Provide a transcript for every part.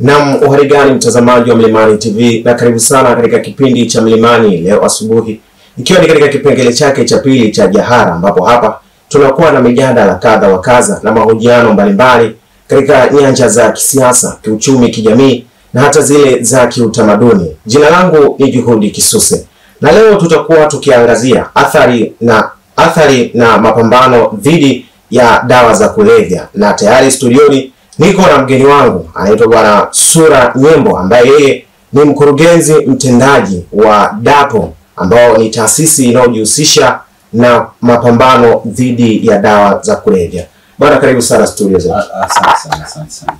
Naam, uhali gani mtazamaji wa Mlimani TV, na karibu sana katika kipindi cha Mlimani leo asubuhi, ikiwa ni katika kipengele chake cha pili cha Jahara, ambapo hapa tunakuwa na mijadala kadha wa kadha na mahojiano mbalimbali katika nyanja za kisiasa, kiuchumi, kijamii na hata zile za kiutamaduni. Jina langu ni Juhudi Kisuse, na leo tutakuwa tukiangazia athari na mapambano dhidi ya dawa za kulevya, na tayari studioni niko na mgeni wangu anaitwa Bwana Sura Nyembo, ambaye yeye ni mkurugenzi mtendaji wa DAPO, ambao ni taasisi inayojihusisha na mapambano dhidi ya dawa za kulevya. Bwana, karibu sana studio zetu. Asante sana.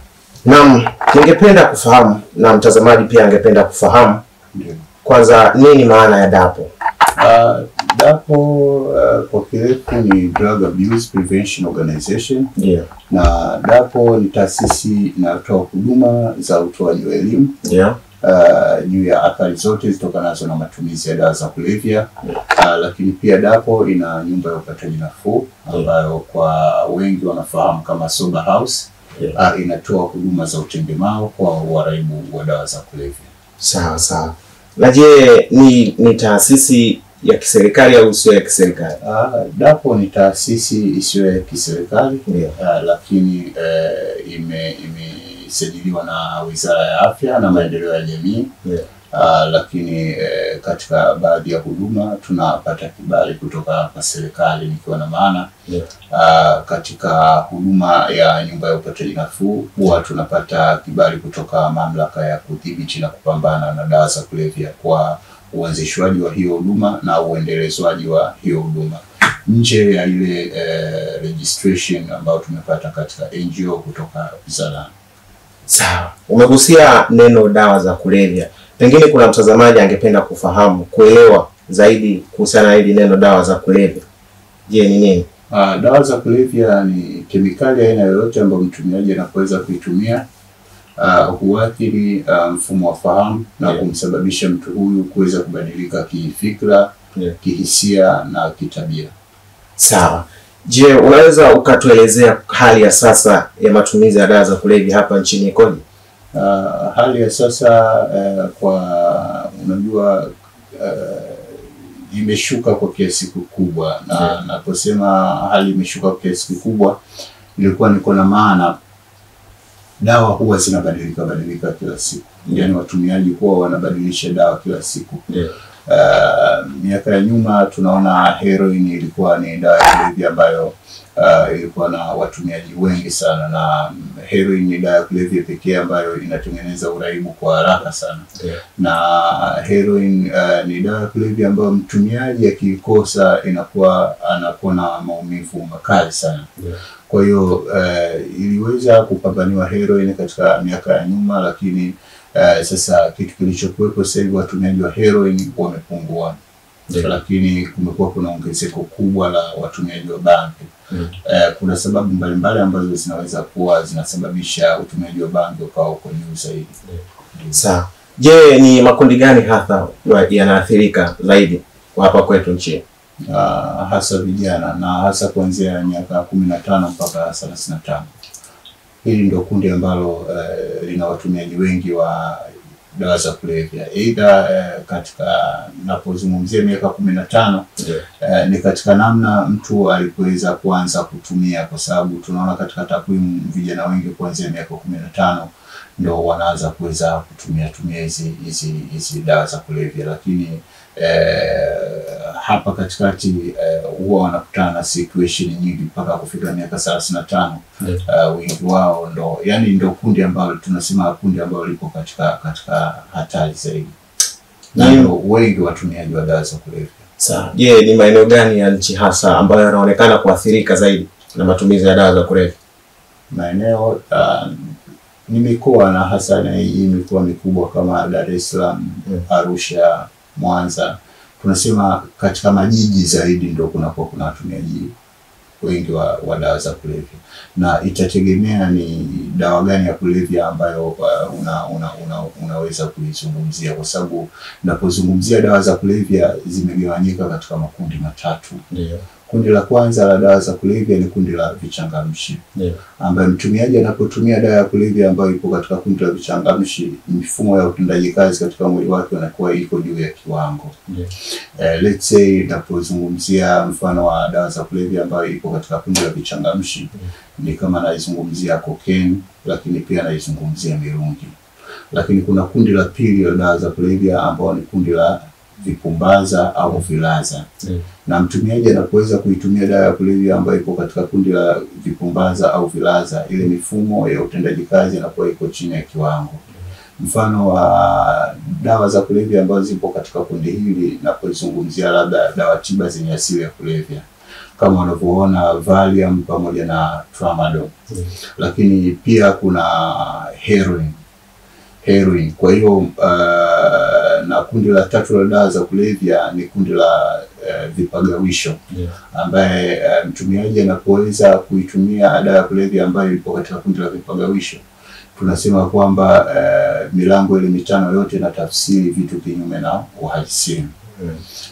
Naam, ningependa kufahamu na mtazamaji pia angependa kufahamu kwanza nini maana ya DAPO? DAPO kwa kirefu ni Drug Abuse Prevention Organization. Ndio. Na DAPO ni taasisi inayotoa huduma za utoaji wa elimu juu ya athari zote zitokanazo na matumizi ya dawa za kulevya. Lakini pia DAPO ina nyumba ya upataji nafuu ambayo kwa wengi wanafahamu kama sober house. Inatoa huduma za utengemao kwa waraibu wa dawa za kulevya. Sawa. Na je, ni taasisi ya kiserikali au sio ya kiserikali? DAPO ni taasisi isiyo ya kiserikali, lakini imesajiliwa na Wizara ya Afya na Maendeleo ya Jamii. Lakini katika baadhi ya huduma tunapata kibali kutoka kwa serikali, nikiwa na maana katika huduma ya nyumba ya upataji nafuu huwa tunapata kibali kutoka Mamlaka ya Kudhibiti na Kupambana na Dawa za Kulevya kwa uanzishwaji wa hiyo huduma na uendelezwaji wa hiyo huduma nje ya ile registration ambayo tumepata katika NGO kutoka wizara. Sawa. Umegusia neno dawa za kulevya. Pengine kuna mtazamaji angependa kufahamu, kuelewa zaidi kuhusiana na hili neno dawa za kulevya. Je, ni nini? Dawa za kulevya ni kemikali aina yoyote ambayo mtumiaji anaweza kuitumia huathiri mfumo wa fahamu na kumsababisha mtu huyu kuweza kubadilika kifikra, kihisia na kitabia. Sawa. Je, unaweza ukatuelezea hali ya sasa ya matumizi ya dawa za kulevya hapa nchini ikoje? Hali ya sasa kwa unajua imeshuka kwa kiasi kikubwa, na naposema hali imeshuka kwa kiasi kikubwa ilikuwa niko na maana dawa huwa zinabadilika kila siku. Yaani watumiaji huwa wanabadilisha dawa kila siku. Miaka ya nyuma tunaona heroin ilikuwa ni dawa ya kulevya ambayo ilikuwa na watumiaji wengi sana, na heroin ni dawa ya kulevya pekee ambayo inatengeneza uraibu kwa haraka sana. Na heroin ni dawa ya kulevya ambayo mtumiaji akikosa anakuwa na maumivu makali sana. Kwa hiyo iliweza kupambaniwa heroin katika miaka ya nyuma, lakini sasa kitu kilichokuwepo sasa hivi watumiaji wa heroin wamepungua. Lakini kumekuwa kuna ongezeko kubwa la watumiaji wa bangi. Kuna sababu mbalimbali ambazo zinaweza kuwa zinasababisha utumiaji wa bangi ukawa uko juu zaidi. Sawa. Je, ni makundi gani hasa yanaathirika zaidi hapa kwetu nchini? Hasa vijana, na hasa kuanzia miaka 15 mpaka 35. Hili ndio kundi ambalo lina watumiaji wengi wa dawa za kulevya. Aidha katika napozungumzia miaka 15 ni katika namna mtu alipoweza kuanza kutumia, kwa sababu tunaona katika takwimu vijana wengi kuanzia miaka 15 ndio wanaanza kuweza kutumia hizi dawa za kulevya. Lakini hapa katikati huwa wanakutana na situation nyingi mpaka kufika miaka 35. Wengi wao ndio kundi ambalo tunasema kundi ambalo lipo katika hatari zaidi. Na wengi watumiaji wa dawa za kulevya. Sawa. Je, ni maeneo gani ya nchi hasa ambayo yanaonekana kuathirika zaidi na matumizi ya dawa za kulevya? Maeneo ni mikoa, na hasa na hii mikoa mikubwa kama Dar es Salaam, Arusha, Mwanza. Tunasema katika majiji zaidi ndio kuna watumiaji wengi wa dawa za kulevya, na itategemea ni dawa gani ya kulevya ambayo unaweza kuizungumzia, kwa sababu napozungumzia dawa za kulevya zimegawanyika katika makundi matatu. Kundi la kwanza la dawa za kulevya ni kundi la vichangamshi. Ambaye mtumiaji anapotumia dawa ya kulevya ambayo ipo katika kundi la vichangamshi, mifumo ya utendaji kazi katika mwili wake unakuwa iko juu ya kiwango. Let's say napozungumzia mfano wa dawa za kulevya ambayo ipo katika kundi la vichangamshi, ni kama naizungumzia cocaine, lakini pia naizungumzia mirungi. Lakini kuna kundi la pili la dawa za kulevya ambao ni kundi la vipumbaza au vilaza. Na mtumiaji anapoweza kuitumia dawa ya kulevya ambayo ipo katika kundi la vipumbaza au vilaza, ile mifumo ya utendaji kazi inakuwa iko chini ya kiwango. Mfano wa dawa za kulevya ambazo zipo katika kundi hili, napozungumzia labda dawa tiba zenye asili ya kulevya kama unavyoona Valium pamoja na Tramadol. Lakini pia kuna heroin. Kwa hiyo na kundi la tatu la dawa za kulevya ni kundi la vipagawisho, ambaye mtumiaji anapoweza kuitumia dawa ya kulevya ambayo ipo katika kundi la vipagawisho, tunasema kwamba milango ile mitano yote na tafsiri vitu kinyume na uhalisia.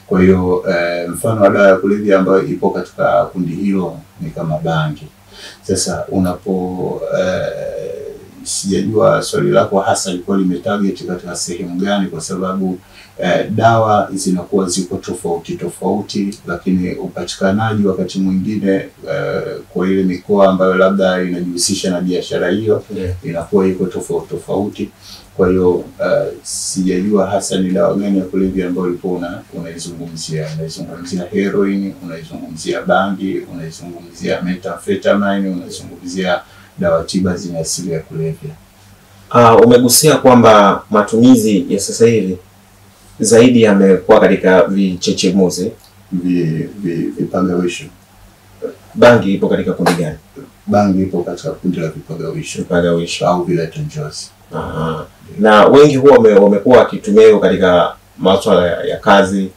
Kwa hiyo mfano wa dawa ya kulevya ambayo ipo katika kundi hilo ni kama bangi. Sasa sijajua swali lako hasa lilikuwa limetarget katika sehemu gani, kwa sababu dawa zinakuwa ziko tofauti, lakini upatikanaji wakati mwingine kwa ile mikoa ambayo labda inajihusisha na biashara hiyo inakuwa iko tofauti. Kwa hiyo sijajua hasa ni dawa gani ya kulevya ambayo ulikuwa unaizungumzia. Unaizungumzia heroin, unaizungumzia bangi, unaizungumzia methamphetamine, unaizungumzia dawa tiba zenye asili ya kulevya. Umegusia kwamba matumizi ya sasa hivi zaidi yamekuwa katika vichechemuzi, vipagawisho. Bangi ipo katika kundi gani? Bangi ipo katika kundi la vipagawisho au vileta njozi. Na wengi huwa wamekuwa wakitumia katika masuala ya kazi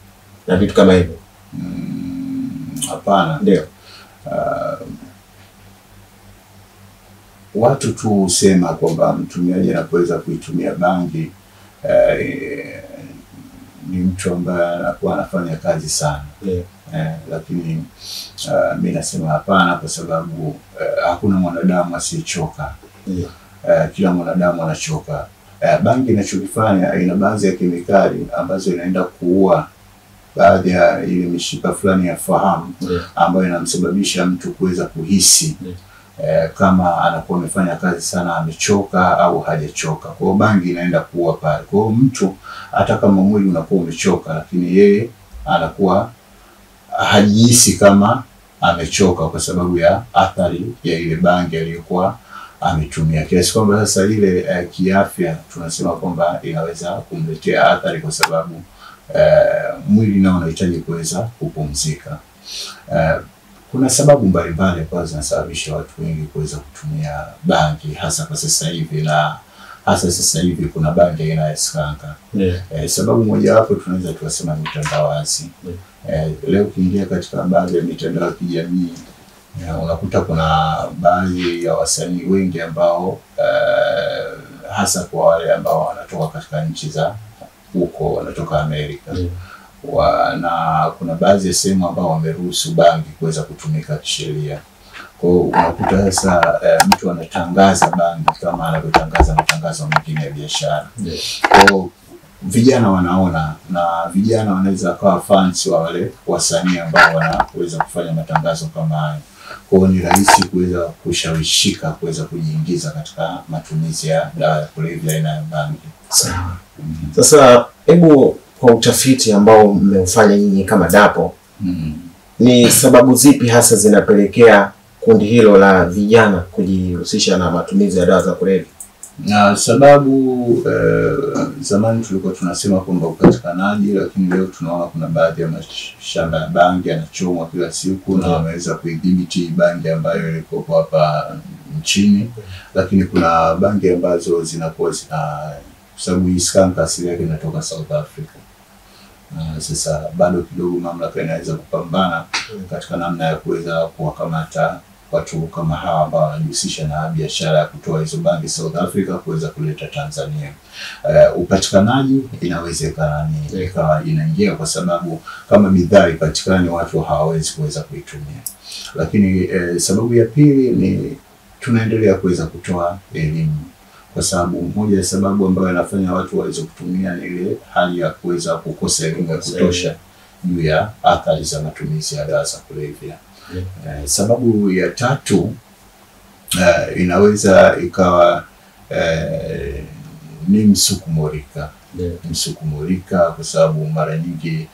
na vitu kama hivyo. Hapana. Ndio. Watu tu husema kwamba mtumiaji anapoweza kuitumia bangi ni mtu ambaye anakuwa anafanya kazi sana. Lakini mimi nasema hapana, kwa sababu hakuna mwanadamu asiyechoka. Kila mwanadamu anachoka. Bangi inachokifanya, ina baadhi ya kemikali ambazo inaenda kuua baadhi ya ile mishipa fulani ya fahamu ambayo inamsababisha mtu kuweza kuhisi kama anakuwa amefanya kazi sana, amechoka au hajachoka. Kwa hiyo bangi inaenda kuua pale. Kwa hiyo mtu hata kama mwili unakuwa umechoka, lakini yeye anakuwa hajihisi kama amechoka kwa sababu ya athari ya ile bangi aliyokuwa ametumia. Kiasi kwamba sasa ile kiafya tunasema kwamba inaweza kumletea athari, kwa sababu mwili nao unahitaji kuweza kupumzika. Kuna sababu mbalimbali ambazo zinasababisha watu wengi kuweza kutumia bangi, hasa kwa sasa hivi, na hasa sasa hivi kuna bangi aina ya skanka. Sababu moja wapo tunaweza tuwasema mitandawazi. Leo ukiingia katika baadhi ya mitandao ya kijamii unakuta kuna baadhi ya wasanii wengi ambao hasa kwa wale ambao wanatoka katika nchi za huko, wanatoka Amerika. Na kuna baadhi ya sehemu ambao wameruhusu bangi kuweza kutumika kisheria. Kwa hiyo unakuta sasa mtu anatangaza bangi kama anavyotangaza matangazo mengine ya biashara. Kwa hiyo vijana wanaona, na vijana wanaweza kuwa fans wa wale wasanii ambao wanaweza kufanya matangazo kama hayo. Kwa hiyo ni rahisi kuweza kushawishika kuweza kujiingiza katika matumizi ya dawa ya kulevya aina ya bangi. Sawa. Sasa hebu kwa utafiti ambao mmefanya nyinyi kama DAPO, ni sababu zipi hasa zinapelekea kundi hilo la vijana kujihusisha na matumizi ya dawa za kulevya? Na sababu zamani tulikuwa tunasema kwamba upatikanaji, lakini leo tunaona kuna baadhi ya mashamba ya bangi yanachomwa kila siku, na wameweza kuidhibiti bangi ambayo iko hapa nchini. Lakini kuna bangi ambazo zinakuwa sababu hii skanka asili yake inatoka South Africa. Sasa bado kidogo mamlaka inaweza kupambana katika namna ya kuweza kuwakamata watu kama hawa ambao wanajihusisha na biashara ya kutoa hizo bangi South Africa kuweza kuleta Tanzania. Upatikanaji inawezekana ni ikawa inaingia, kwa sababu kama bidhaa ipatikane watu hawawezi kuweza kuitumia. Lakini sababu ya pili ni tunaendelea kuweza kutoa elimu, kwa sababu moja ya sababu ambayo inafanya watu waweze kutumia ni ile hali ya kuweza kukosa elimu ya kutosha juu ya athari za matumizi ya dawa za kulevya. Sababu ya tatu inaweza ikawa ni msukumorika. Msukumorika kwa sababu mara nyingi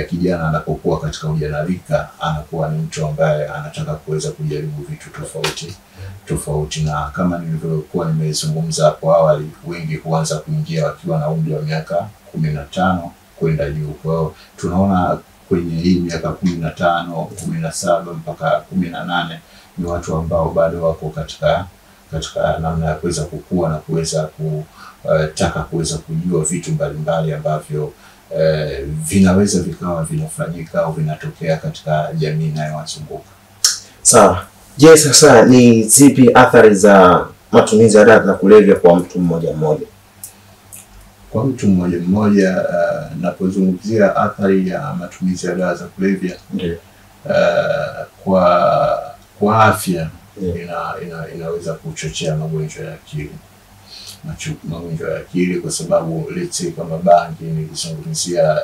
kijana anapokuwa katika ujanarika anakuwa ni mtu ambaye anataka kuweza kujaribu vitu tofauti, na kama nilivyokuwa nimezungumza hapo awali, wengi huanza kuingia wakiwa na umri wa miaka 15 kwenda juu. Kwa hiyo tunaona kwenye hii miaka 15, 17 mpaka 18 ni watu ambao bado wako katika namna ya kuweza kukua na kuweza kutaka kuweza kujua vitu mbalimbali ambavyo vinaweza vikawa vinafanyika au vinatokea katika jamii inayowazunguka. Sawa. Je, sasa ni zipi athari za matumizi ya dawa za kulevya kwa mtu mmoja mmoja? Kwa mtu mmoja mmoja, napozungumzia athari ya matumizi ya dawa za kulevya kwa afya, inaweza kuchochea magonjwa ya akili. Magonjwa ya akili kwa sababu let's say kama bangi nilizungumzia,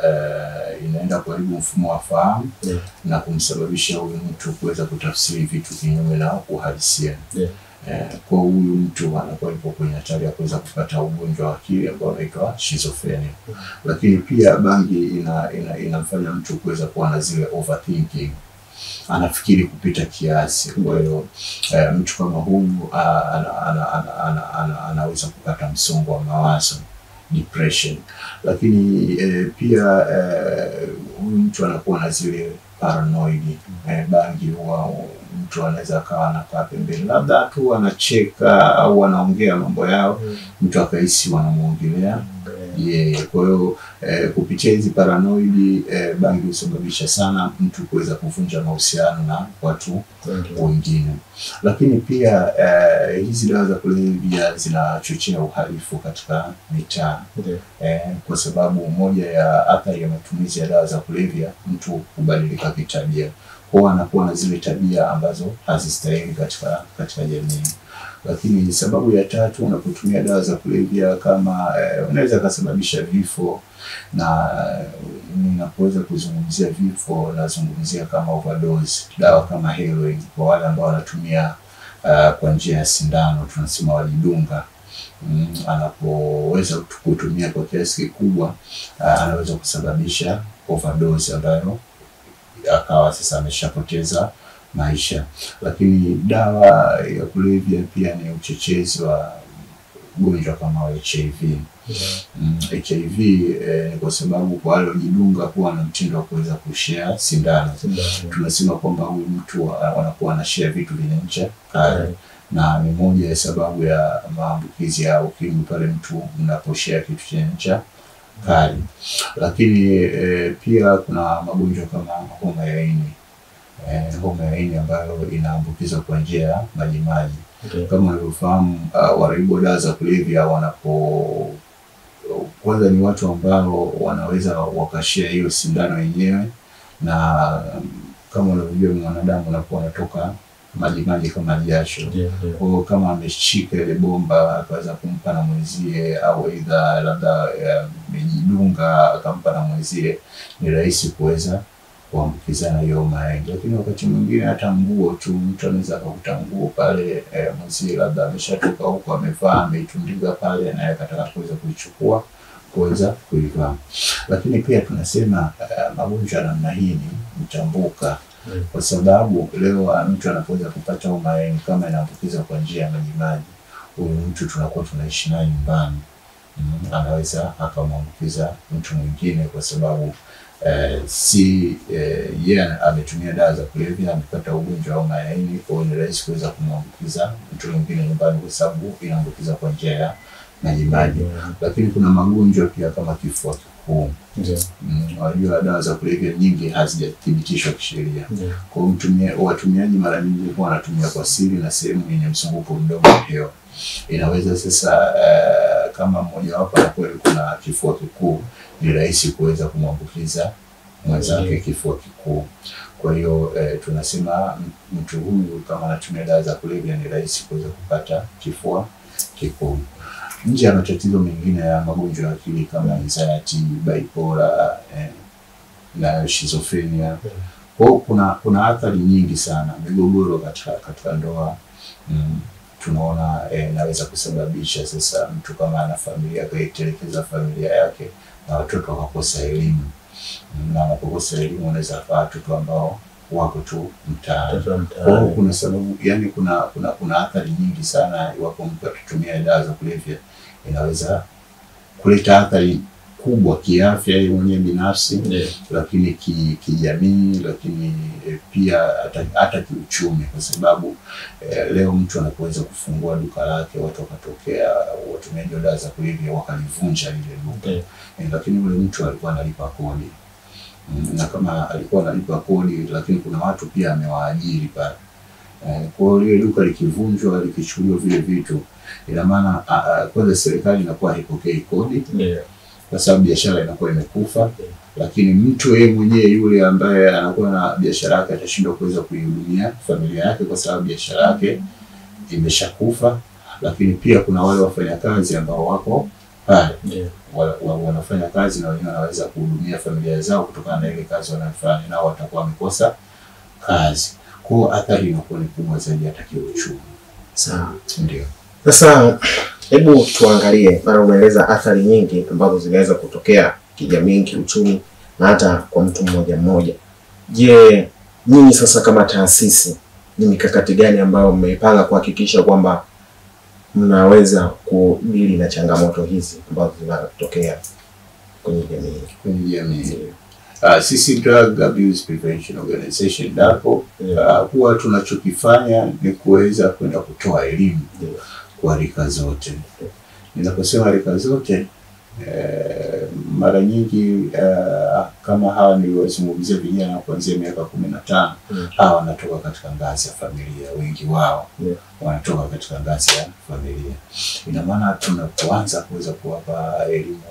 inaenda kuharibu mfumo wa fahamu na kumsababisha huyu mtu kuweza kutafsiri vitu kinyume na uhalisia. Kwa huyu mtu anakuwa yupo kwenye hatari ya kuweza kupata ugonjwa wa akili ambao unaitwa schizophrenia. Lakini pia bangi inamfanya mtu kuweza kuwa na zile overthinking, anafikiri kupita kiasi. Kwa hiyo mtu kama huyu anaweza kupata msongo wa mawazo, depression. Lakini pia huyu mtu anakuwa na zile paranoid. Bangi huwa mtu anaweza akawa anakaa pembeni, labda tu anacheka au anaongea mambo yao, mtu akahisi wanamuongelea yeye. Kwa hiyo kupitia hizi paranoid, bangi husababisha sana mtu kuweza kuvunja mahusiano na watu wengine. Lakini pia hizi dawa za kulevya zinachochea uhalifu katika mitaa, kwa sababu moja ya athari ya matumizi ya dawa za kulevya, mtu kubadilika kitabia, kwa anakuwa na zile tabia ambazo hazistahili katika jamii. Lakini sababu ya tatu, unapotumia dawa za kulevya kama unaweza kusababisha vifo, na ninapoweza kuzungumzia vifo nazungumzia kama overdose, dawa kama heroin kwa wale ambao wanatumia kwa njia ya sindano, tunasema walidunga. Anapoweza kutumia kwa kiasi kikubwa, anaweza kusababisha overdose ambayo akawa sasa ameshapoteza maisha. Lakini dawa ya kulevya pia ni uchochezi wa ugonjwa kama HIV. HIV kwa sababu kwa wale wajidunga huwa na mtindo wa kuweza kushare sindano. Tunasema kwamba huyu mtu anakuwa anashare vitu vyenye ncha kali, na ni moja ya sababu ya maambukizi ya ukimwi pale mtu mnaposhare kitu chenye ncha kali. Lakini pia kuna magonjwa kama homa ya ini. Homa ya ini ambayo inaambukizwa kwa njia ya majimaji. Kama unavyofahamu, waraibu dawa za kulevya kwanza ni watu ambao wanaweza wakashare hiyo sindano yenyewe, na kama unavyojua mwanadamu unakuwa anatoka majimaji kama jasho. Kwa hiyo kama ameshika ile bomba akaweza kumpa na mwenzie, au aidha labda amejidunga akampa na mwenzie, ni rahisi kuweza kuambukizana hiyo maeneo. Lakini wakati mwingine hata nguo tu, mtu anaweza kukuta nguo pale, mwenzie labda ameshatoka huko amevaa, ameitundika pale, na akataka kuweza kuichukua kuweza kuivaa. Lakini pia tunasema magonjwa namna hii ni mtambuka, kwa sababu leo mtu anapoweza kupata homa ya ini kama inaambukiza kwa njia ya majimaji, huyu mtu tunakuwa tunaishi naye nyumbani, anaweza akamwambukiza mtu mwingine, kwa sababu yeye ametumia dawa za kulevya, amepata ugonjwa wa homa ya ini, kwa hiyo ni rahisi kuweza kumwambukiza mtu mwingine nyumbani, kwa sababu inaambukiza kwa njia ya majimaji. Lakini kuna magonjwa pia kama kifua kikuu. Unajua dawa za kulevya nyingi hazijathibitishwa kisheria. Kwa hiyo watumiaji mara nyingi wanatumia kwa siri na sehemu yenye mzunguko mdogo wa hewa. Inaweza sasa kama mmoja wapo anakuwa kuna kifua kikuu, ni rahisi kuweza kumwambukiza mwenzake kifua kikuu. Kwa hiyo tunasema mtu huyu kama anatumia dawa za kulevya ni rahisi kuweza kupata kifua kikuu. Nje ya matatizo mengine ya magonjwa ya akili kama anxiety, bipolar na schizophrenia. Kuna athari nyingi sana. Migogoro katika ndoa tunaona inaweza kusababisha sasa mtu kama ana familia akaitelekeza familia yake na watoto wakakosa elimu. Na wanapokosa elimu wanaweza kuwa watoto ambao wako tu mtaani. Kwa hiyo kuna sababu, yani kuna athari nyingi sana iwapo mtu akitumia dawa za kulevya. Inaweza kuleta athari kubwa kiafya yeye mwenyewe binafsi, lakini kijamii, lakini pia hata kiuchumi, kwa sababu leo mtu anapoweza kufungua duka lake, watu wakatokea watumiaji wa dawa za kulevya wakalivunja lile duka, lakini yule mtu alikuwa analipa kodi, na kama alikuwa analipa kodi, lakini kuna watu pia amewaajiri pale. Kwa hiyo ile duka likivunjwa, likichukuliwa vile vitu, ina maana kwanza serikali inakuwa haipokei kodi, kwa sababu biashara inakuwa imekufa. Lakini mtu yeye mwenyewe yule ambaye anakuwa na biashara yake atashindwa kuweza kuihudumia familia yake kwa sababu biashara yake imeshakufa. Lakini pia kuna wale wafanyakazi ambao wako pale, wanafanya kazi na wenyewe wanaweza kuhudumia familia zao kutokana na ile kazi wanayofanya, nao watakuwa wamekosa kazi. Kwa athari inakuwa ni kubwa zaidi hata kiuchumi. Sawa. Ndio. Sasa hebu tuangalie, mara umeeleza athari nyingi ambazo zinaweza kutokea kijamii, kiuchumi na hata kwa mtu mmoja mmoja. Je, nyinyi sasa kama taasisi ni mikakati gani ambayo mmeipanga kuhakikisha kwamba mnaweza kudili na changamoto hizi ambazo zinatokea kwenye jamii? Sisi Drug Abuse Prevention Organization DAPO, huwa tunachokifanya ni kuweza kwenda kutoa elimu kwa rika zote. Ninaposema rika zote, mara nyingi kama hawa niliwazungumzia vijana kuanzia miaka 15, hawa wanatoka katika ngazi ya familia, wengi wao wanatoka katika ngazi ya familia. Ina maana tunapoanza kuweza kuwapa elimu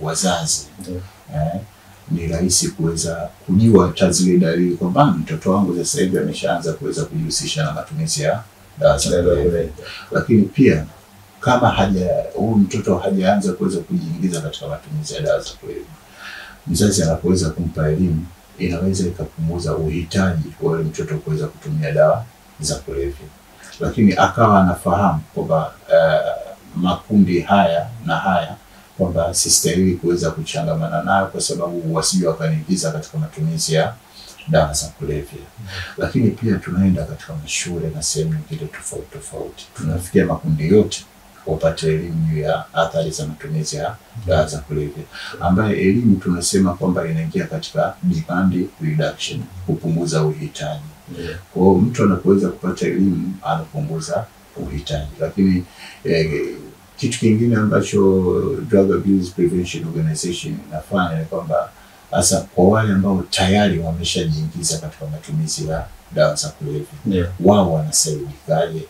wazazi, ni rahisi kuweza kujua zile dalili kwamba mtoto wangu sasa hivi ameshaanza kuweza kujihusisha na matumizi ya dawa za kulevya. Lakini pia kama huyu mtoto hajaanza kuweza kujiingiza katika matumizi ya dawa za kulevya, mzazi anapoweza kumpa elimu, inaweza ikapunguza uhitaji wa yule mtoto kuweza kutumia dawa za kulevya. Lakini akawa anafahamu kwamba makundi haya na haya kwamba sistahili kuweza kuchangamana nayo kwa sababu wasije wakaniingiza katika matumizi ya dawa za kulevya. Lakini pia tunaenda katika mashule na sehemu nyingine tofauti. Tunafikia makundi yote wapate elimu ya athari za matumizi ya dawa za kulevya, ambaye elimu tunasema kwamba inaingia katika demand reduction, kupunguza uhitaji. Kwa hiyo mtu anapoweza kupata elimu anapunguza uhitaji. Lakini kitu kingine ambacho Drug Abuse Prevention Organization inafanya ni kwamba hasa kwa wale ambao tayari wameshajiingiza katika matumizi ya dawa za kulevya, wao wanasaidikaje?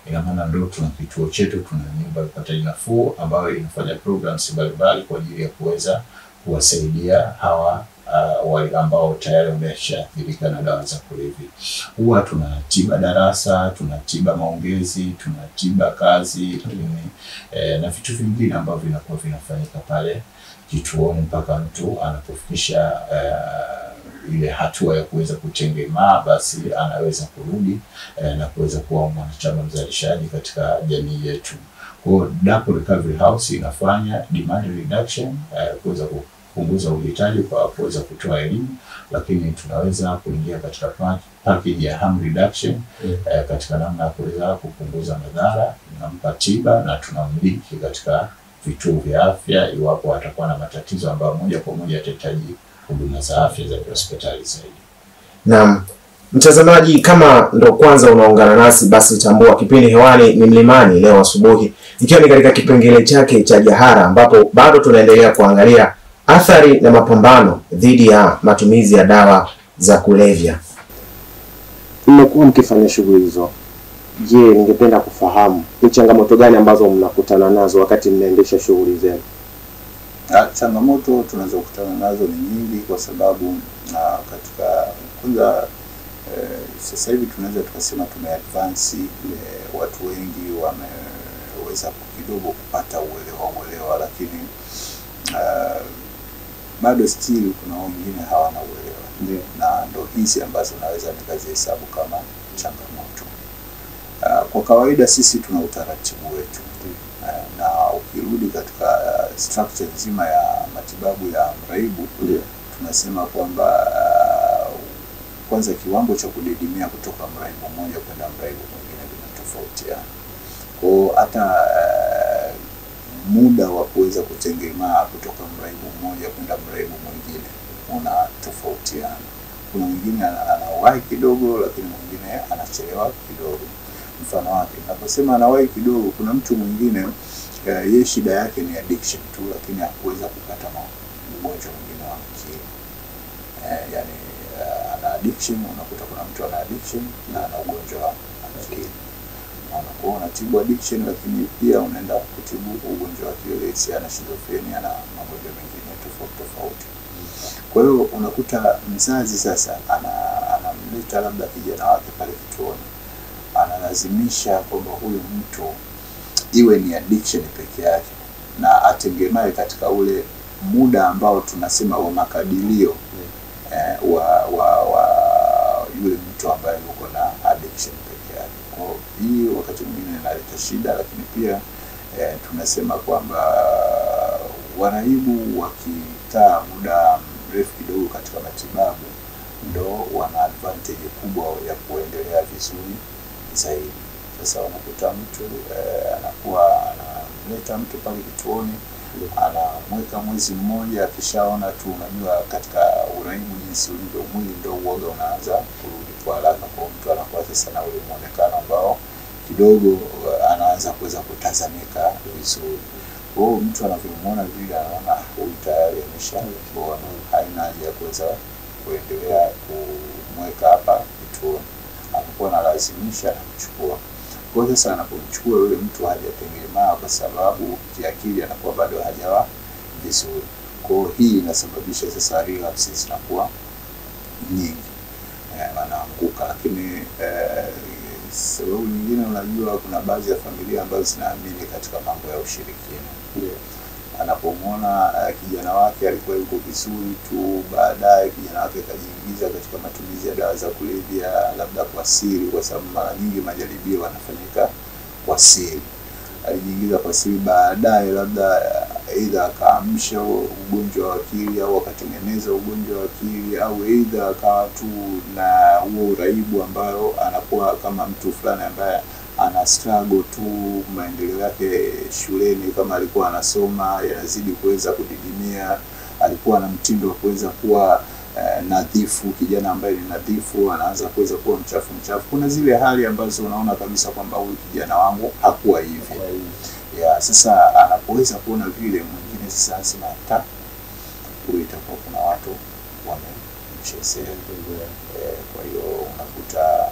Ina maana ndio tuna kituo chetu, tuna nyumba ya upataji nafuu ambayo inafanya programs mbalimbali kwa ajili ya kuweza kuwasaidia hawa wale ambao tayari wameshaathirika na dawa za kulevya. Huwa tunatiba darasa, tunatiba maongezi, tunatiba kazi, na vitu vingine ambavyo vinakuwa vinafanyika pale kituoni mpaka mtu anapofikisha ile hatua ya kuweza kutengemaa, basi anaweza kurudi na kuweza kuwa mwanachama mzalishaji katika jamii yetu. Kwa DAPO Recovery House inafanya demand reduction, kuweza kupunguza uhitaji kwa kuweza kutoa elimu, lakini tunaweza kuingia katika package ya harm reduction, katika namna ya kuweza kupunguza madhara, tunampa tiba na tunamliki katika vituo vya afya iwapo atakuwa na matatizo ambayo moja kwa moja atahitaji huduma za afya za hospitali zaidi. Naam, Mtazamaji, kama ndo kwanza unaungana nasi, basi tambua kipindi hewani ni Mlimani leo asubuhi, ikiwa ni katika kipengele chake cha Jahara, ambapo bado tunaendelea kuangalia athari na mapambano dhidi ya matumizi ya dawa za kulevya. Mmekuwa mkifanya shughuli hizo. Je, ningependa kufahamu ni changamoto gani ambazo mnakutana nazo wakati mnaendesha shughuli zenu? Changamoto tunazokutana nazo ni nyingi, kwa sababu katika kwanza sasa hivi tunaweza tukasema tumeadvance, watu wengi wameweza kidogo kupata uelewa, lakini bado still kuna wengine hawana uelewa. Na ndo hizi ambazo naweza nikazihesabu kama changamoto. Kwa kawaida sisi tuna utaratibu wetu, na ukirudi katika structure nzima ya matibabu ya mraibu, tunasema kwamba kwanza kiwango cha kudidimia kutoka mraibu mmoja kwenda mraibu mwingine vinatofautiana. Kwa hata muda wa kuweza kutengemaa kutoka mraibu mmoja kwenda mraibu mwingine unatofautiana. Kuna mwingine anawahi kidogo, lakini mwingine anachelewa kidogo. Mfano wake, naposema anawahi kidogo, kuna mtu mwingine yeye shida yake ni addiction tu, lakini hakuweza kupata ugonjwa mwingine wa akili. Yani ana addiction, unakuta kuna mtu ana addiction na ana ugonjwa wa akili. Unakuwa unatibu addiction, lakini pia unaenda kutibu ugonjwa wa akili, ana schizophrenia na magonjwa mengine tofauti. Kwa hiyo unakuta mzazi sasa anamleta labda kijana wake pale kituoni, analazimisha kwamba huyu mtu iwe ni addiction peke yake na atengemae katika ule muda ambao tunasema wa makadirio wa yule mtu ambaye yuko na addiction peke yake. Kwa hiyo wakati mwingine inaleta shida, lakini pia tunasema kwamba waraibu wakikaa muda mrefu kidogo katika matibabu ndo wana advantage kubwa ya kuendelea vizuri zaidi. Sasa unakuta mtu anakuwa anamleta mtu pale kituoni, anamweka mwezi mmoja, akishaona tu, unajua katika uraibu jinsi ulivyo, mwili ndio uoga unaanza kurudi kwa haraka, kwa mtu anakuwa sasa na ule muonekano ambao kidogo anaanza kuweza kutazamika vizuri. Kwa hiyo mtu anavyomwona vile anaona huyu tayari ameshaona, haina haja ya kuweza kuendelea kumweka hapa kituoni, anakuwa analazimisha na kuchukua. Kwa hiyo sasa anapomchukua yule mtu hajatengemaa, kwa sababu kiakili anakuwa bado hajawa vizuri. Kwa hiyo hii inasababisha sasa relapses zinakuwa nyingi, anaanguka. Lakini sababu nyingine, unajua kuna baadhi ya familia ambazo zinaamini katika mambo ya ushirikina. Anapomwona kijana wake alikuwa yuko vizuri tu, baadaye kijana wake kajiingiza katika matumizi ya dawa za kulevya, labda kwa siri, kwa sababu mara nyingi majaribio yanafanyika kwa siri. Alijiingiza kwa siri, baadaye labda aidha akaamsha ugonjwa wa akili au akatengeneza ugonjwa wa akili, au aidha akawa tu na huo uraibu ambao anakuwa kama mtu fulani ambaye ana struggle tu, maendeleo yake shuleni kama alikuwa anasoma yanazidi kuweza kudidimia, alikuwa na mtindo wa kuweza kuwa nadhifu, kijana ambaye ni nadhifu anaanza kuweza kuwa mchafu. Kuna zile hali ambazo unaona kabisa kwamba huyu kijana wangu hakuwa hivi. Sasa anapoweza kuona vile, mwingine sasa anasema hata itakuwa kuna watu wamemchezea. Kwa hiyo unakuta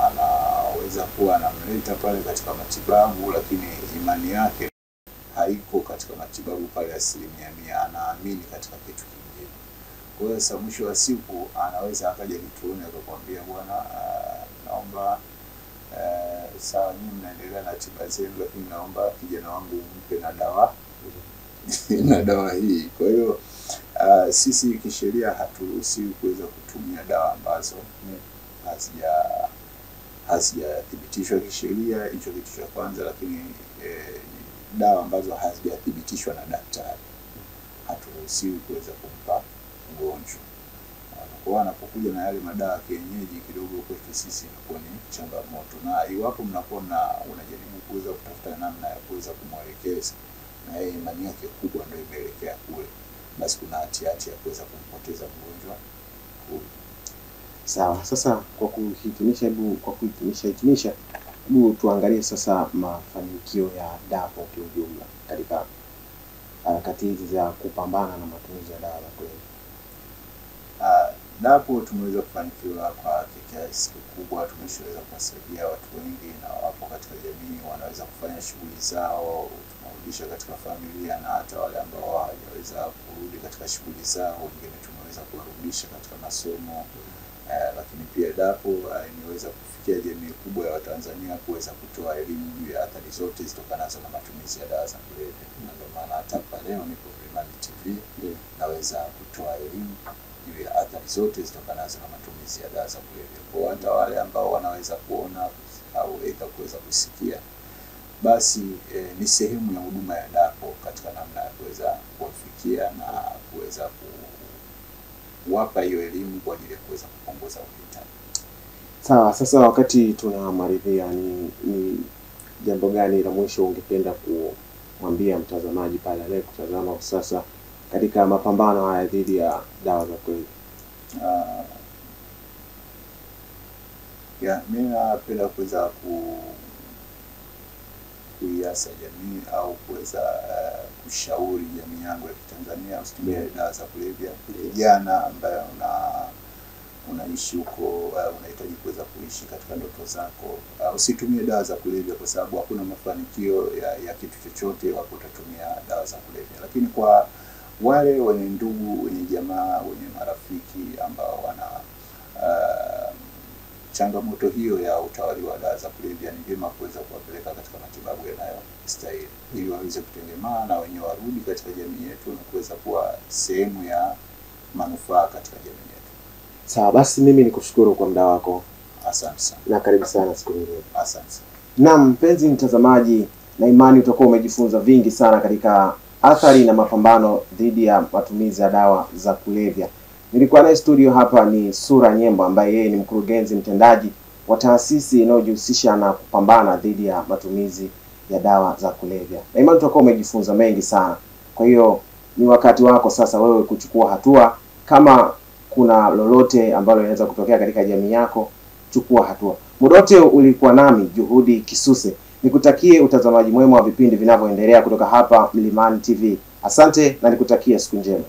anaweza kuwa anamleta pale katika matibabu, lakini imani yake haiko katika matibabu pale 100%, anaamini katika kitu kingine. Kwa hiyo sasa mwisho wa siku anaweza akaja kituoni akakwambia, bwana, naomba sawa, nyinyi mnaendelea na tiba zenu, lakini naomba kijana wangu umpe na dawa na dawa hii. Kwa hiyo sisi kisheria haturuhusiwi kuweza kutumia dawa ambazo hazijathibitishwa kisheria, hicho kitu cha kwanza. Lakini dawa ambazo hazijathibitishwa na daktari haturuhusiwi kuweza kumpa mgonjwa. Kwa anapokuja na yale madawa kienyeji, kidogo kwetu sisi inakuwa ni changamoto, na iwapo mnakuwa unajaribu kuweza kutafuta namna ya kuweza kumwelekeza, na yeye imani yake kubwa ndio imeelekea kule, basi kuna hatihati ya kuweza kumpoteza mgonjwa huyu. Sawa. Sasa kwa kuhitimisha, hebu tuangalie sasa mafanikio ya DAPO kwa ujumla katika harakati hizi za kupambana na matumizi ya dawa za kulevya. DAPO tumeweza kufanikiwa kwa kiasi kikubwa. Tumeshaweza kuwasaidia watu wengi na wapo katika jamii wanaweza kufanya shughuli zao, tunarudisha katika familia, na hata wale ambao hawajaweza kurudi katika shughuli zao wengine tumeweza kuwarudisha katika masomo. Lakini pia DAPO imeweza kufikia jamii kubwa ya Watanzania kuweza kutoa elimu juu ya athari zote zitokanazo na matumizi ya dawa za kulevya. Ndio maana hata leo nipo Mlimani TV naweza kutoa elimu juu ya athari zote zitokanazo na matumizi ya dawa za kulevya. Kwa hata wale ambao wanaweza kuona au aidha kuweza kusikia, basi ni sehemu ya huduma ya DAPO katika namna ya kuweza kuwafikia na kuweza kuwapa hiyo elimu kwa ajili ya kuweza kupunguza uhitaji. Sawa. Sasa wakati tunamalizia, ni jambo gani la mwisho ungependa kumwambia mtazamaji pale anayekutazama sasa katika mapambano haya dhidi ya dawa za kulevya? Mimi napenda kuweza kuiasa jamii au kuweza kushauri jamii yangu ya Kitanzania usitumie dawa za kulevya. Kijana ambaye unaishi huko, unahitaji kuweza kuishi katika ndoto zako, usitumie dawa za kulevya kwa sababu hakuna mafanikio ya kitu chochote wapo utatumia dawa za kulevya. Lakini kwa wale wenye ndugu, wenye jamaa, wenye marafiki ambao wana changamoto hiyo ya utawali wa dawa za kulevya, ni vyema kuweza kuwapeleka katika matibabu yanayostahili ili waweze kutengemaa na wenyewe warudi katika jamii yetu na kuweza kuwa sehemu ya manufaa katika jamii yetu. Sawa, basi mimi nikushukuru kwa muda wako. Asante sana. Na karibu sana siku nyingine. Asante sana. Naam, mpenzi mtazamaji, na imani utakuwa umejifunza vingi sana katika athari na mapambano dhidi ya matumizi ya dawa za kulevya. Nilikuwa naye studio hapa ni Sura Nyembo ambaye yeye ni mkurugenzi mtendaji wa taasisi inayojihusisha na kupambana dhidi ya matumizi ya dawa za kulevya. Na imani utakuwa umejifunza mengi sana. Kwa hiyo ni wakati wako sasa wewe kuchukua hatua. Kama kuna lolote ambalo linaweza kutokea katika jamii yako, chukua hatua. Muda wote ulikuwa nami Juhudi Kisuse. Nikutakie utazamaji mwema wa vipindi vinavyoendelea kutoka hapa Mlimani TV. Asante na nikutakie siku njema.